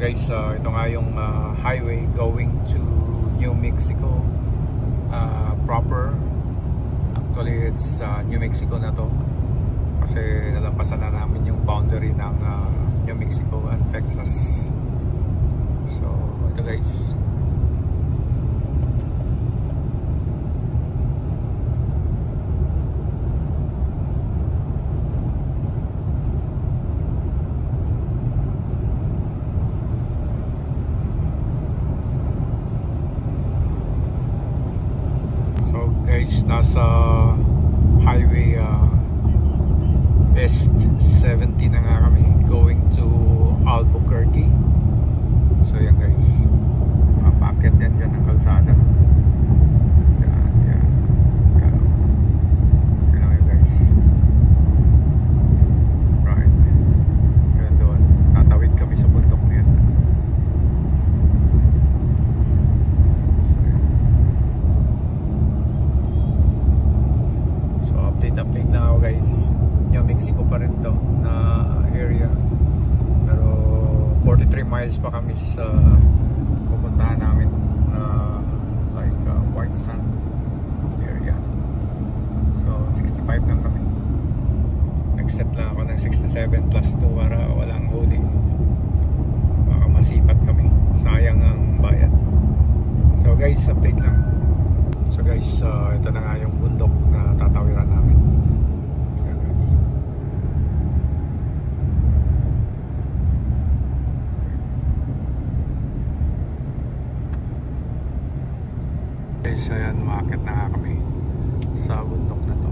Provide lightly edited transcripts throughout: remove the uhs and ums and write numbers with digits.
guys, ito nga yung highway going to New Mexico proper. Actually it's New Mexico na to kasi nalampasan na namin yung boundary ng New Mexico and Texas. So ito guys, nasa highway East 70 na nga kami going to Albuquerque. So yan guys, mapakit yan dyan ng kalsada. Yan, yan. Yan lang guys. Right. Yan doon, tatawid kami sa bundok na yan. Update na ako guys. New Mexico pa rin to na area, pero 43 miles pa kami sa pupuntahan namin like White Sand area. So 65 lang kami. Nag-set lang ako ng 67 plus 2 para walang holding, baka masipat kami, sayang ang bayad. So guys, update lang. So guys, ito na nga yung bundok na tatawiran namin. Ayan guys. Guys, ayan, umaakit na nga kami sa bundok na to.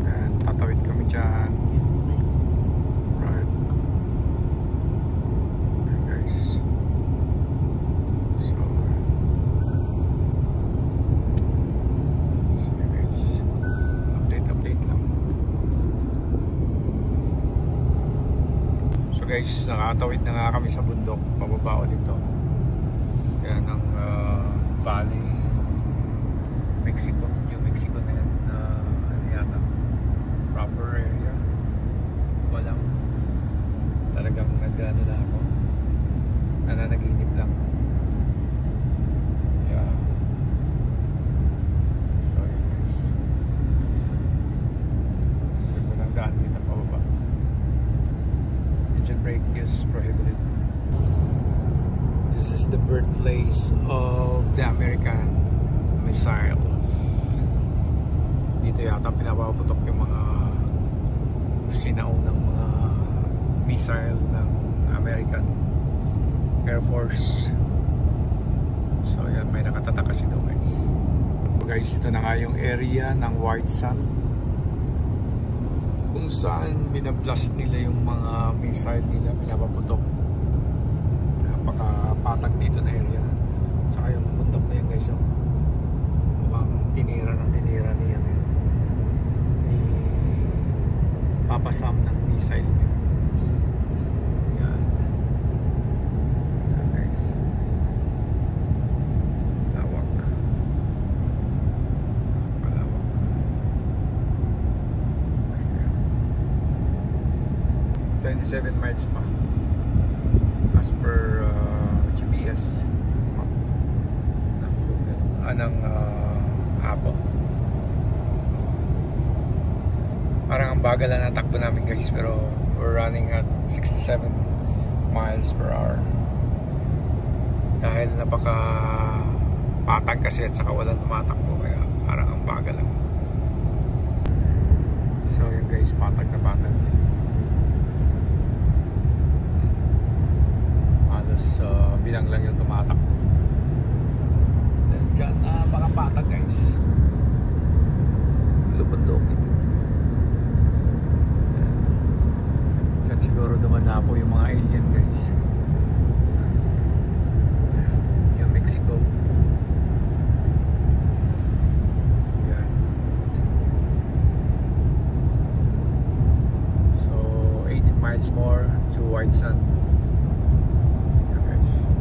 Ayan, tatawid kami dyan. Right. Ayan guys. Guys, nakatawid na nga kami sa bundok, pababa dito. Yan ang Valley Mexico, New Mexico na yan, ano yata, proper area. Walang talagang nag-ano na ako, nananaginip lang. Yeah. So yun guys, ganda ng daan dito pababa. Engine brake use prohibited. This is the birthplace of the American missiles. Dito yata pinapaputok yung mga sinaunang mga missile ng American Air Force. So yan, may nakatatak kasi daw guys. So guys, ito na nga yung area ng White Sand kung saan binablast nila yung mga missile nila, pinapaputok. Napakapatag dito na area. Saka yung bundok na yan guys, oh. Mukhang tinira niya ni Papa Sam ng missile niya. Yan. So guys, lawak. 27 miles pa as per GPS map ng Google, ng Apple. Parang ang bagal na natakbo namin guys, pero we're running at 67 miles per hour dahil napaka patag kasi at saka walang tumatakbo, kaya parang ang bagal lang. So yun guys, patag na patag. Bilang lang yung tumatakbo. Then dyan, napakapatag guys. Lupon-lupin. Dyan siguro duman na po yung mga alien guys. Yung Mexico. Yan. So 18 miles more to White Sand.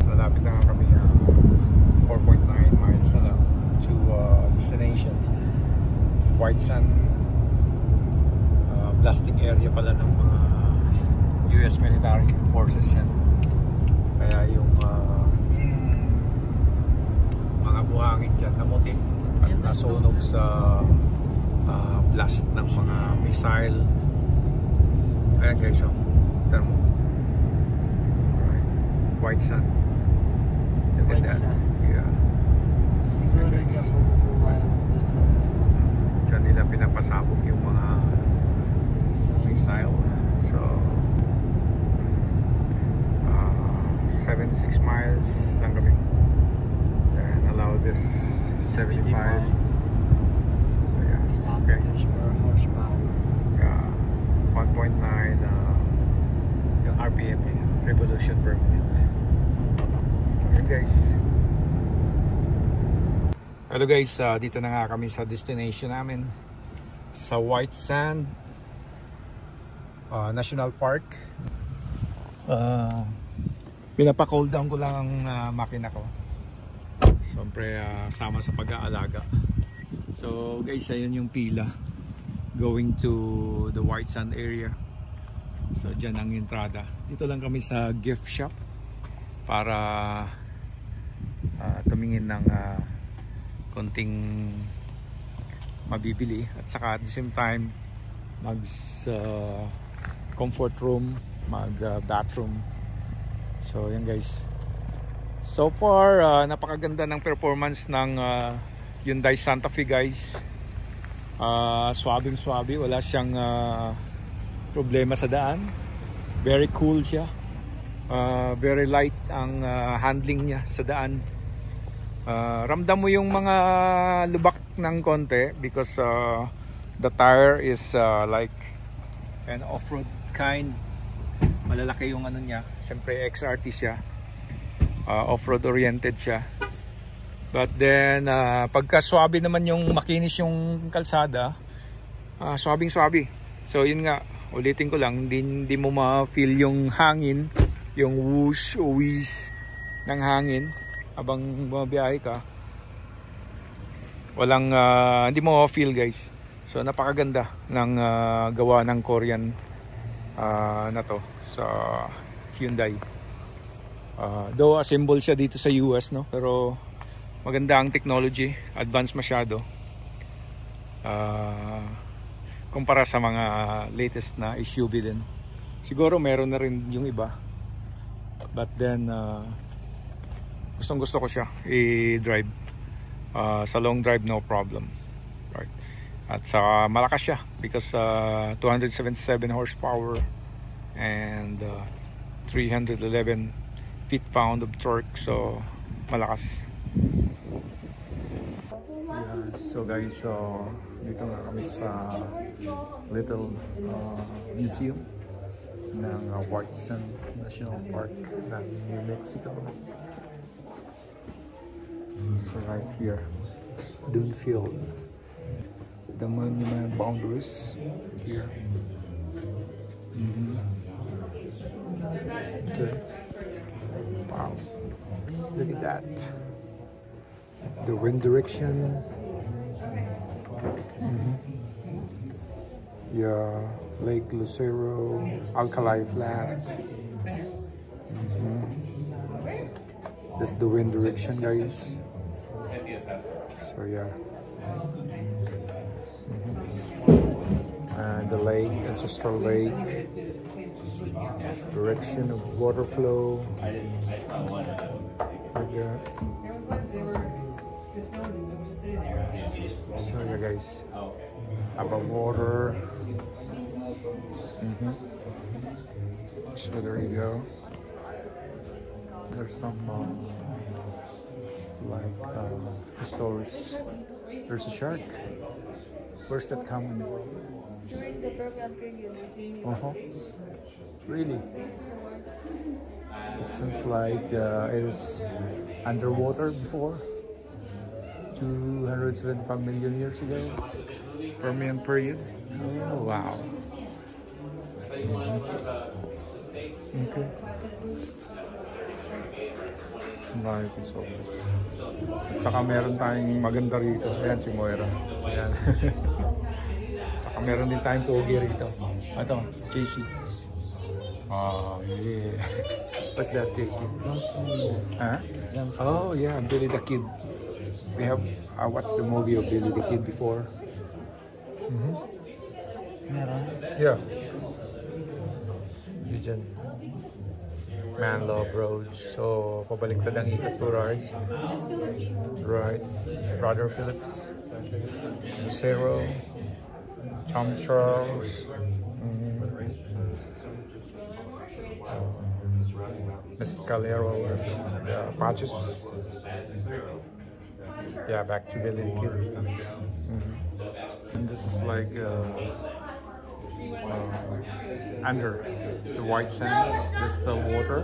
Malapit na nga kami, 4.9 miles na lang to destination White Sand. Blasting area pala ng mga US military forces yan. Kaya yung mga buhangin dyan namutik at nasunog sa blast ng mga missile. Ayan guys, oh. Tignan mo. Alright. White sand. Look at that. Yeah. Siguro niya kukuha sa dyan nila pinapasabog yung mga missile. So 76 miles lang kami. Then allow this 75. So yeah. Okay. kilometers per horsepower. 1.9 yung RPM niya, revolution per minute. Okay guys. Hello guys, dito na nga kami sa destination namin sa White Sand National Park. Pinapa-cool down ko lang ang makina ko. Siyempre sama sa pag-aalaga. So guys, ayun yung pila going to the White Sand area. So dyan ang entrada. Dito lang kami sa gift shop para tumingin ng konting mabibili at saka at the same time mag comfort room, mag bathroom. So yan guys. So far napakaganda ng performance ng Hyundai Santa Fe guys. Swabing swabe, wala siyang problema sa daan. Very cool siya. Very light ang handling niya sa daan. Ramdam mo yung mga lubak ng konti because the tire is like an off-road kind. Malalaki yung ano niya. Siyempre XRT siya. Off-road oriented siya. But then pagka swabe naman yung makinis yung kalsada, swabing swabe. So yun nga, ulitin ko lang, hindi mo ma-feel yung hangin, yung whoosh o whiz ng hangin habang bumabiyahe ka. Walang hindi mo ma-feel guys. So napakaganda ng gawa ng Korean na to sa Hyundai. Though assemble siya dito sa US, no, pero maganda ang technology, advanced masyado kumpara sa mga latest na SUV din. Siguro meron na rin yung iba, but then gustong gusto ko siya i-drive sa long drive, no problem, right? At sa malakas siya because 277 horsepower and 311 feet-pound of torque, so malakas. Yeah, so guys, dito nga kami sa little museum ng White Sand National Park ng New Mexico. So right here, Dunefield, the monument boundaries here. Okay. Wow, look at that. The wind direction. Yeah, Lake Lucero, Alkali Flat. That's the wind direction, guys. So yeah. And the lake, ancestral lake. Direction of water flow. Like that. So yeah guys, about water. So there you go. There's some like stories. There's a shark. Where's that coming? During the Permian period. Really? It seems like it was underwater before. 275 million years ago. Permian period. Oh wow. Okay. Marami episodes. At saka meron tayong maganda rito. Ayan si Moira. Ayan. Saka meron din tayong pogi rito. Ito, JC. Oh yeah. What's that, JC? Huh? Guns. Oh yeah, Billy the Kid. We have watched the movie of Billy the Kid before. Meron. Yeah. Yun dyan. Man Love Road. So, pabaliktad ang ikot to Rars. Right. Brother Phillips. Lucero. Tom Charles. Mescalero. The Patches. Yeah, back to Billy the Kid. And this is like under the white sand. This is the water.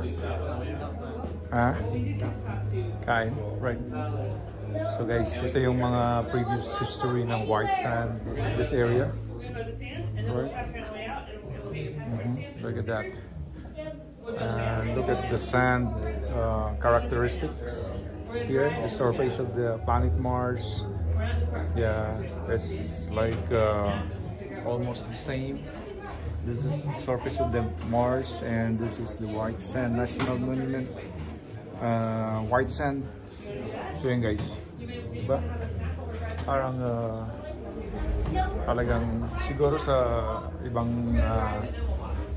Kind, right? So guys, ito yung mga previous history ng white sand, this area. Right? Look at that. And look at the sand characteristics here. The surface of the planet Mars. Yeah, it's like almost the same. This is the surface of the Mars, and this is the White Sand National Monument. White sand. So yun guys, diba? Parang talagang siguro sa ibang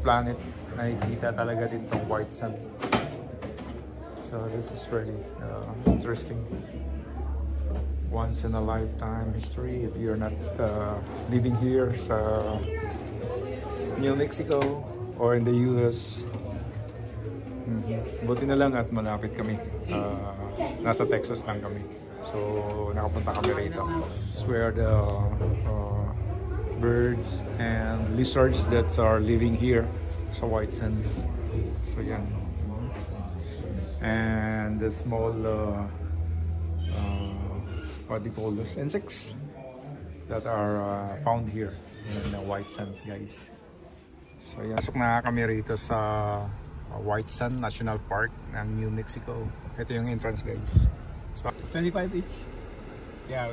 planet nakikita talaga din tong white sand. So this is really interesting. Once in a lifetime history if you're not living here sa New Mexico or in the US. Buti na lang at malapit kami. Nasa Texas lang kami. So nakapunta kami rito. That's where the birds and lizards that are living here sa white sands. So yan. And the small what do you call those insects that are found here in the white sands, guys. So yan, pasok na kami rito sa White Sand National Park ng New Mexico. Ito yung entrance, guys. So 25 each. Yeah,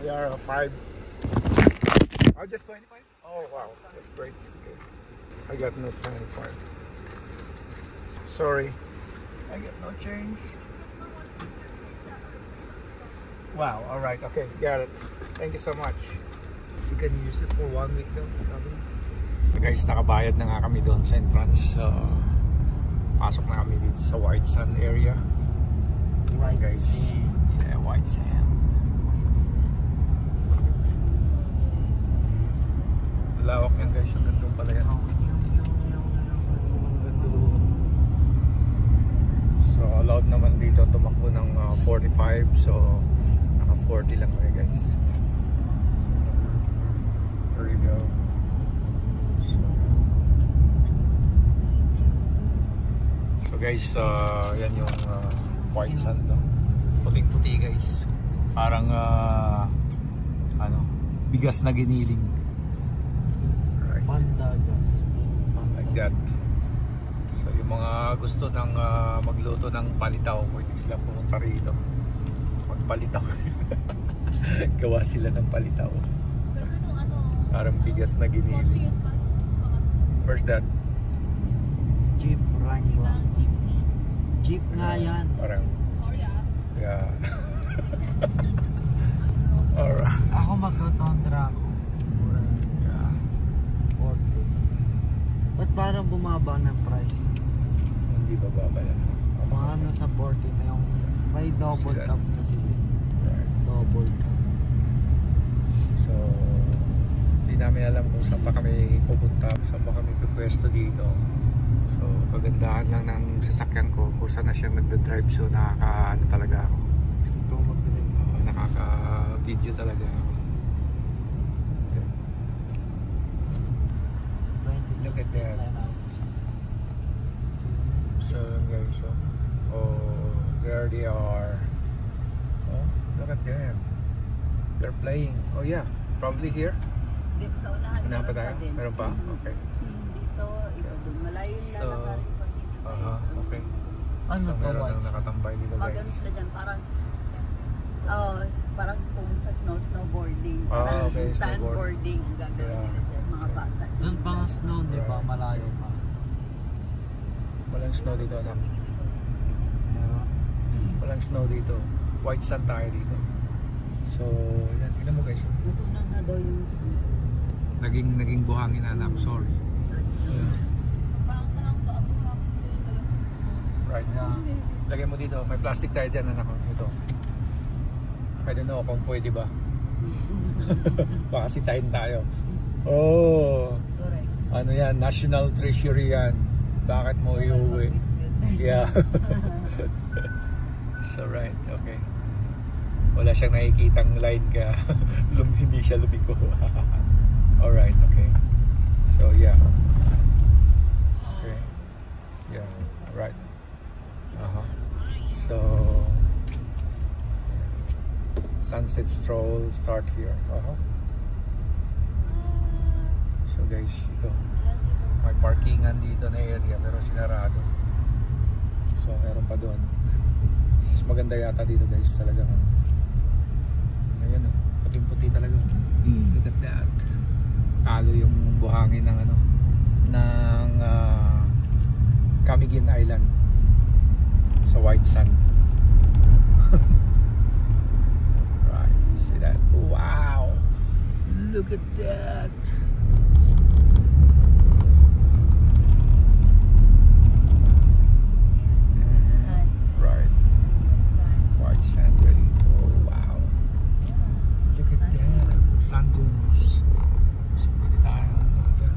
we are 5. Oh, just 25. Oh wow, that's great. Okay. I got no 25. Sorry, I got no change. Wow, alright, okay, got it. Thank you so much. You can use it for 1 week though, probably. So guys, nakabayad na nga kami doon sa entrance. Pasok na kami dito sa White Sand area. White guys. sand. Yeah, White Sand. Lawak yan guys, hanggang doon pala yan. So allowed naman dito tumakbo ng 45, so naka 40 lang kami guys. So, there you go. So guys, yan yung white sand, no? Puting-puti guys. Parang ano, bigas na giniling. Right. Pandagas. Like that. So yung mga gusto ng magluto ng palitaw, pwede sila pumunta rito. Magpalitaw. Gawa sila ng palitaw. Parang bigas na giniling. Where's that? Jeep Wrangler. Jeep nga yan. Parang, yeah. Alright. Ako magkotondra ako. Yeah. 40. Ba't parang bumaba ng price? Hindi ba yan? Mga nasa 40 na yung may double Sila. cup na sila. Right. Double cup. So, hindi namin alam kung saan pa kami pupunta, saan pa kami pupwesto dito. So, kagandahan lang ng sasakyan ko kung saan na siya nagda-drive, so nakaka-ano talaga ako. Ikaw mag-drive. Nakaka-video talaga ako. Okay. Look at that. So guys, there they are. Oh, look at them. They're playing. Oh yeah, probably here. Dito sa unahan. Unahan pa tayo? din. Meron pa? Okay. Dito, doon malayo yung So, lalakarin pag dito tayo sa okay. Ano So to, meron white nang sand? nakatambay dito Magano guys. sila dyan, parang kung sa snowboarding. Ah, Parang okay, sandboarding ang gagawin Yeah. nila dyan, mga bata. Doon pang snow, di ba? Right. Malayo pa. Walang snow dito, anak. Walang snow dito. White sand tayo dito. So, yan. Tingnan mo guys. Natunaw na daw yung snow. Naging buhangin na anak. Sorry. Yeah. Right. Lagay mo dito. May plastic tayo dyan, anak. Ito. I don't know kung pwede ba. Baka sitahin tayo. Oh. Correct. Ano yan? National Treasury yan. Bakit mo iuwi? Yeah. So right, okay. Wala siyang nakikitang line ka. Hindi siya lumiko. Alright, okay. So yeah. Okay. Yeah, right. So sunset stroll start here. So guys, ito may parkingan dito na area pero sinarado. So meron pa doon. Mas maganda yata dito guys, talagang ngayon puting-puti talaga. Look at that. Talo yung buhangin ng ng Camiguin Island sa white sand. Right, see that? Wow, look at that. Right, white sand ready. Oh wow, look at that, sand dunes. So pwede tayo dyan.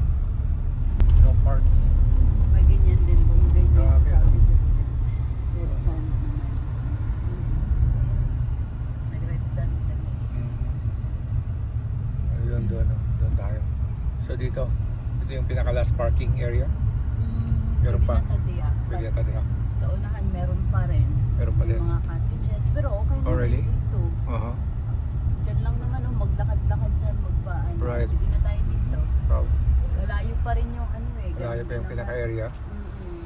No parking. May ganyan din kung ganyan Grabe, sa Saudi. Red sand naman. May red sand din. Ayun, doon tayo. So dito yung pinaka last parking area. Meron pa. Pwede yata diha. Sa unahan meron pa rin. Meron pa din. Yung mga cottages. Pero okay na really? dito. Diyan lang naman maglakad-lakad dyan, magbaan. Right. Hindi na tayo dito. Proud. Malayo pa rin yung Malayo pa yung pinaka area.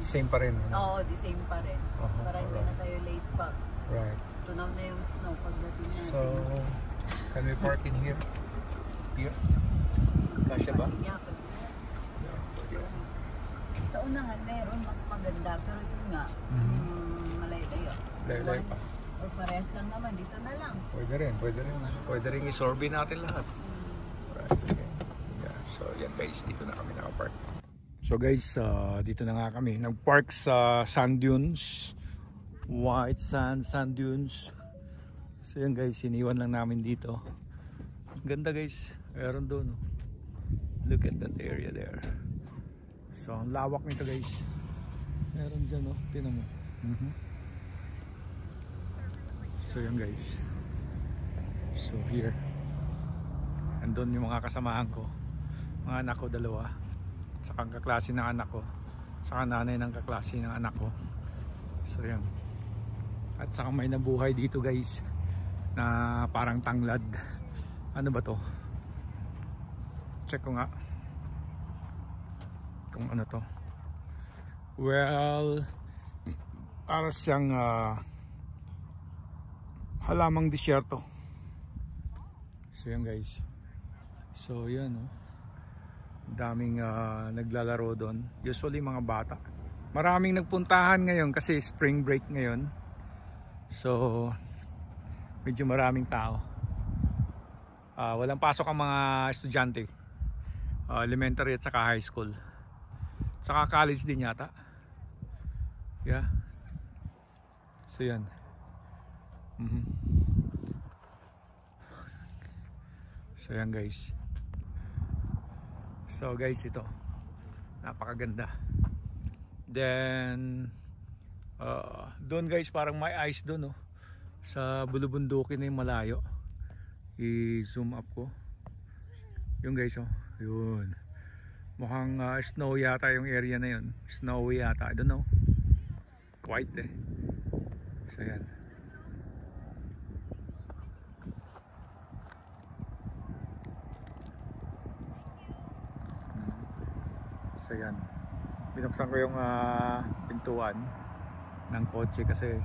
Same pa rin. Oo, the same pa rin. Para hindi na tayo late pa. Right. Tunaw na yung snow pagdating natin. So, can we park in here? Here? Kasya ba? Yeah, sa unahan meron mas maganda pero yun nga malayo-layo. Layo-layo pa. O parehas lang naman, dito na lang. Pwede rin. Pwede rin isorbi natin lahat. Right, okay. Yeah. So yan guys, dito na kami nakapark. So guys, dito na nga kami. Nag-park sa sand dunes. White sand dunes. So yan guys, iniwan lang namin dito. Ganda guys. Meron doon. Look at that area there. So ang lawak nito guys. Meron dyan tingnan mo. So yan guys. So here. Andun yung mga kasamahan ko. Mga anak ko dalawa. Saka ang kaklase ng anak ko. Saka nanay ng kaklase ng anak ko. So yan. At saka may nabuhay dito guys. Na parang tanglad. Ano ba to? Check ko nga. Kung ano to. Well, para siyang halamang disyerto. So yan guys. So yan daming naglalaro doon. Usually mga bata. Maraming nagpuntahan ngayon kasi spring break ngayon. So medyo maraming tao. Walang pasok ang mga estudyante. Elementary at saka high school. Saka college din yata. Yeah. So yan. So yan guys. So guys, ito napakaganda. Then doon guys, parang may ice doon sa bulubundukin na yung malayo. I-zoom up ko. Yung guys yun. Mukhang snow yata yung area na yun. Snowy yata, I don't know. Quite So yan. So yan. Binuksan ko yung pintuan ng kotse kasi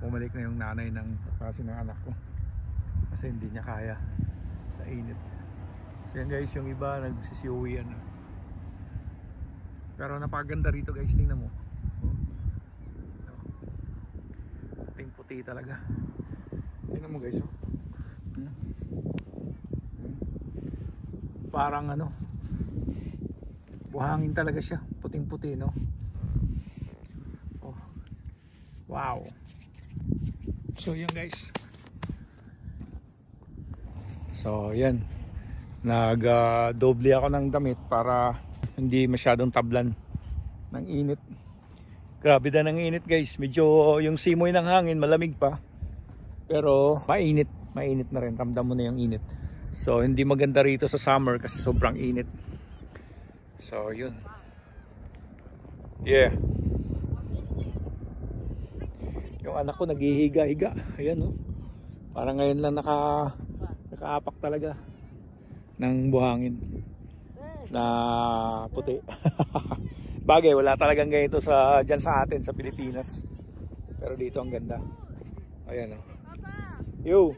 bumalik na yung nanay ng kaklase ng anak ko. Kasi hindi niya kaya sa init. So yan guys, yung iba nagsisiuwian Pero napakaganda rito guys, tingnan mo. Puting-puti talaga. Tingnan mo guys, oh. Parang ano, buhangin talaga siya, puting-puti, no? Oh. Wow. So yan guys. So yan. Nag-doble ako ng damit para hindi masyadong tablan ng init. Grabe na ng init guys. Medyo yung simoy ng hangin malamig pa. Pero mainit na rin. Ramdam mo na yung init. So hindi maganda rito sa summer kasi sobrang init. So yun. Yeah. Yung anak ko naghihiga-higa. Ayan, oh. Parang ngayon lang nakaapak talaga ng buhangin na puti. Bagay, wala talagang ganito dyan sa atin sa Pilipinas. Pero dito ang ganda. Ayan, oh. Yo.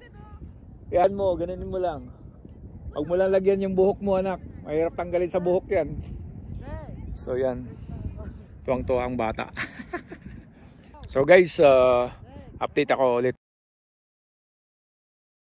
Yan mo, gananin mo lang. Huwag mo lang lagyan yung buhok mo, anak. Mahirap tanggalin sa buhok yan. So yan. Tuwang-tuwa ang bata. So guys, update ako ulit.